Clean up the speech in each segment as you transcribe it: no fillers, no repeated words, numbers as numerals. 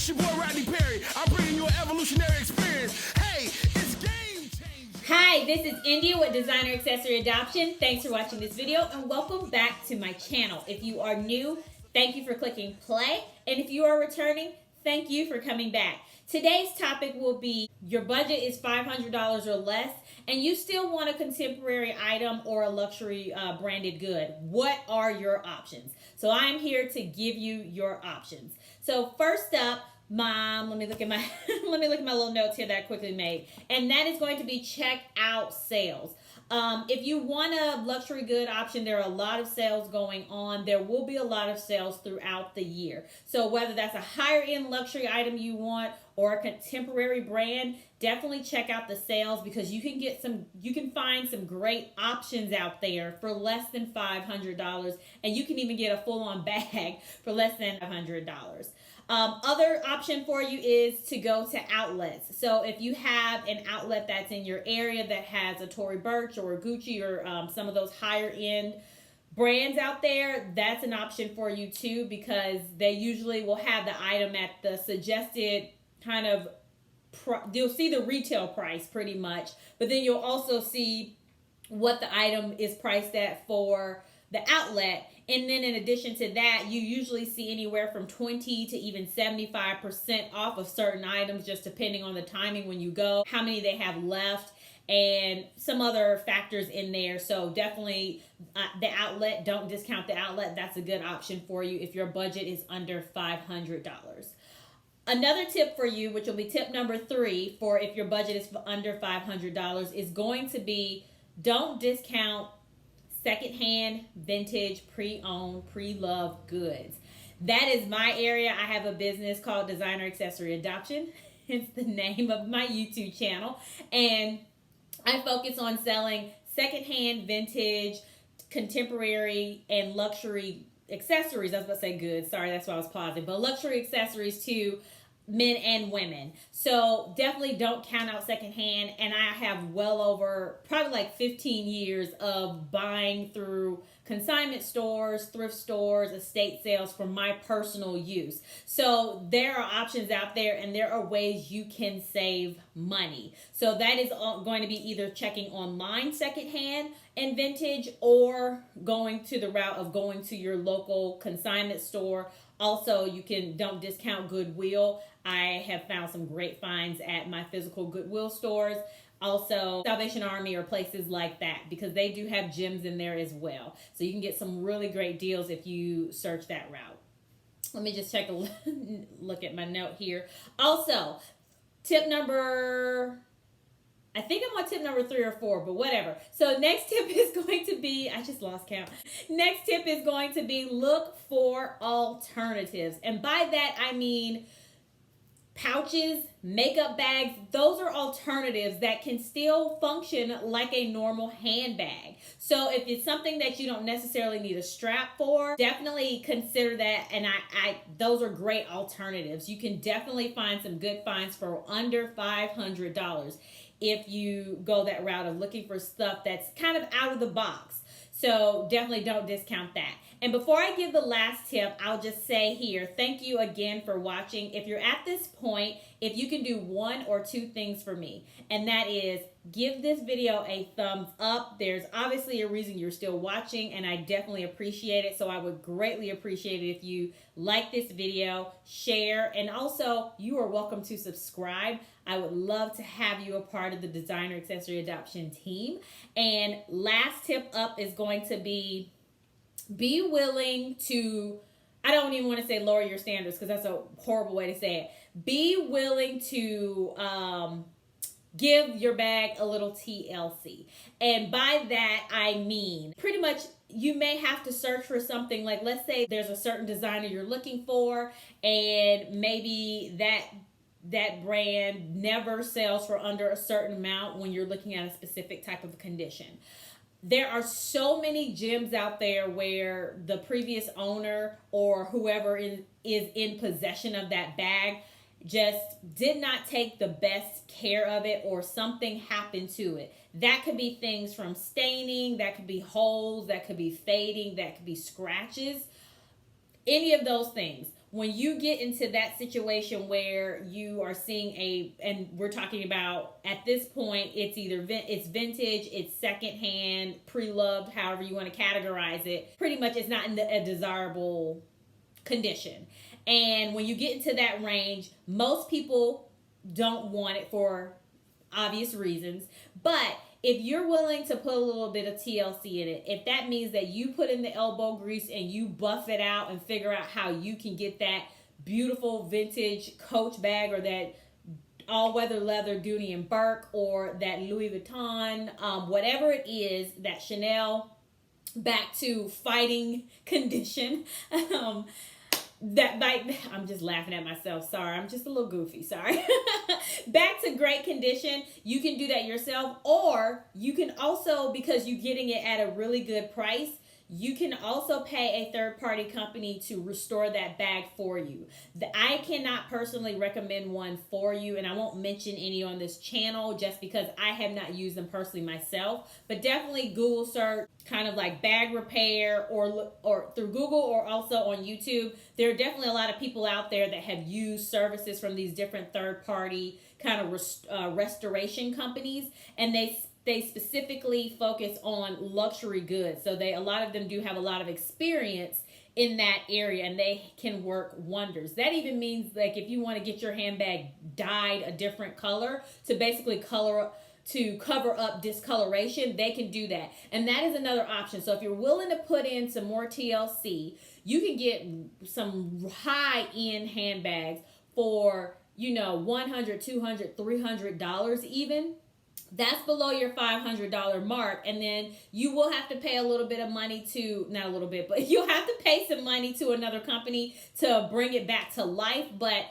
It's your boy Rodney Perry. I'm bringing you an evolutionary experience. Hey, it's game changing. Hi, this is India with Designer Accessory Adoption. Thanks for watching this video and welcome back to my channel. If you are new, thank you for clicking play. And if you are returning, thank you for coming back. Today's topic will be your budget is $500 or less and you still want a contemporary item or a luxury branded good. What are your options? So I'm here to give you your options. So first up, let me look at my little notes here that I quickly made. And that is going to be check out sales. If you want a luxury good option, there are a lot of sales going on. There will be a lot of sales throughout the year. So whether that's a higher end luxury item you want or a contemporary brand, definitely check out the sales because you can find some great options out there for less than $500, and you can even get a full-on bag for less than $500. Other option for you is to go to outlets. So if you have an outlet that's in your area that has a Tory, Burch or a Gucci or some of those higher end brands out there, that's an option for you too, because they usually will have the item at the suggested kind of, you'll see the retail price pretty much, but then you'll also see what the item is priced at for the outlet. And then in addition to that, you usually see anywhere from 20 to even 75% off of certain items, just depending on the timing when you go, how many they have left, and some other factors in there. So definitely the outlet, don't discount the outlet. That's a good option for you if your budget is under $500. Another tip for you, which will be tip number 3 for if your budget is under $500, is going to be don't discount secondhand, vintage, pre-owned, pre-loved goods. That is my area. I have a business called Designer Accessory Adoption. It's the name of my YouTube channel. And I focus on selling secondhand, vintage, contemporary, and luxury accessories. I was about to say goods. Sorry, that's why I was pausing. But luxury accessories to men and women. So definitely don't count out secondhand. And I have well over probably like 15 years of buying through consignment stores, thrift stores, estate sales for my personal use. So there are options out there and there are ways you can save money. So that is going to be either checking online secondhand and vintage or going to the route of going to your local consignment store. Also, don't discount Goodwill. I have found some great finds at my physical Goodwill stores. Also, Salvation Army or places like that, because they do have gems in there as well. So you can get some really great deals if you search that route. Let me just take a look at my note here. Also, I think I'm on tip number 3 or 4, but whatever. So next tip is going to be, I just lost count. Next tip is going to be look for alternatives. And by that, I mean pouches, makeup bags. Those are alternatives that can still function like a normal handbag. So if it's something that you don't necessarily need a strap for, definitely consider that. And those are great alternatives. You can definitely find some good finds for under $500 if you go that route of looking for stuff that's kind of out of the box. So definitely don't discount that. And before I give the last tip, I'll just say here, thank you again for watching. If you're at this point, if you can do 1 or 2 things for me, and that is give this video a thumbs up. There's obviously a reason you're still watching, and I definitely appreciate it. So I would greatly appreciate it if you like this video, share, and also you are welcome to subscribe. I would love to have you a part of the Designer Accessory Adoption team. And last tip up is going to be willing to, I don't even want to say lower your standards because that's a horrible way to say it. Be willing to give your bag a little TLC. And by that, I mean pretty much you may have to search for something like, let's say there's a certain designer you're looking for and maybe that brand never sells for under a certain amount when you're looking at a specific type of condition. There are so many gems out there where the previous owner or whoever is in possession of that bag just did not take the best care of it or something happened to it. That could be things from staining, that could be holes, that could be fading, that could be scratches, any of those things. when you get into that situation where you are seeing and we're talking about at this point, it's either it's vintage, it's secondhand, pre-loved, however you want to categorize it. Pretty much, it's not in a desirable condition. And when you get into that range, most people don't want it for obvious reasons. But if you're willing to put a little bit of TLC in it, if that means that you put in the elbow grease and you buff it out and figure out how you can get that beautiful vintage Coach bag or that all-weather leather Dooney and Bourke or that Louis Vuitton, whatever it is, that Chanel back to fighting condition, I'm just laughing at myself. Sorry, I'm just a little goofy. Sorry. Back to great condition. You can do that yourself, or you can also, because you're getting it at a really good price, you can also pay a third-party company to restore that bag for you. I cannot personally recommend one for you, and I won't mention any on this channel just because I have not used them personally myself. But definitely Google search kind of like bag repair or through Google or also on YouTube. There are definitely a lot of people out there that have used services from these different third-party kind of restoration companies, and they specifically focus on luxury goods. So a lot of them do have a lot of experience in that area, and they can work wonders. That even means like if you want to get your handbag dyed a different color to basically cover up discoloration, they can do that. And that is another option. So if you're willing to put in some more TLC, you can get some high-end handbags for, $100, $200, $300 even. That's below your $500 mark, and then you will have to pay a little bit of money to, not a little bit, but you'll have to pay some money to another company to bring it back to life. But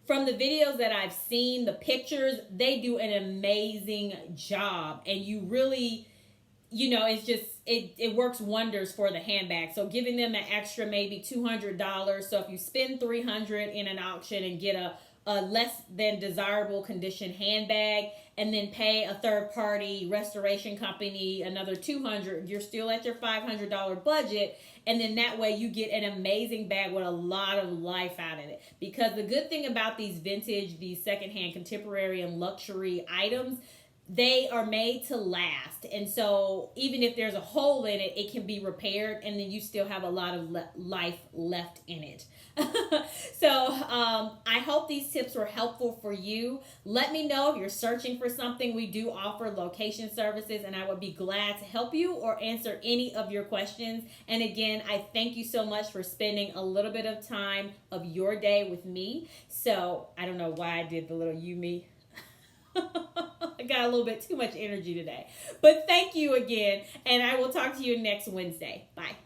from the videos that I've seen, the pictures, they do an amazing job, and you really, it's just, it works wonders for the handbag. So giving them an extra maybe $200. So if you spend $300 in an auction and get a less than desirable condition handbag, and then pay a third-party restoration company another $200, you're still at your $500 budget, and then that way you get an amazing bag with a lot of life out of it. Because the good thing about these vintage, these secondhand, contemporary, and luxury items, they are made to last. And so even if there's a hole in it, it can be repaired, and then you still have a lot of life left in it. So I hope these tips were helpful for you. Let me know if you're searching for something. We do offer location services, and I would be glad to help you or answer any of your questions. And again, I thank you so much for spending a little bit of time of your day with me. So I don't know why I did the little you, me. I got a little bit too much energy today. But thank you again, and I will talk to you next Wednesday. Bye.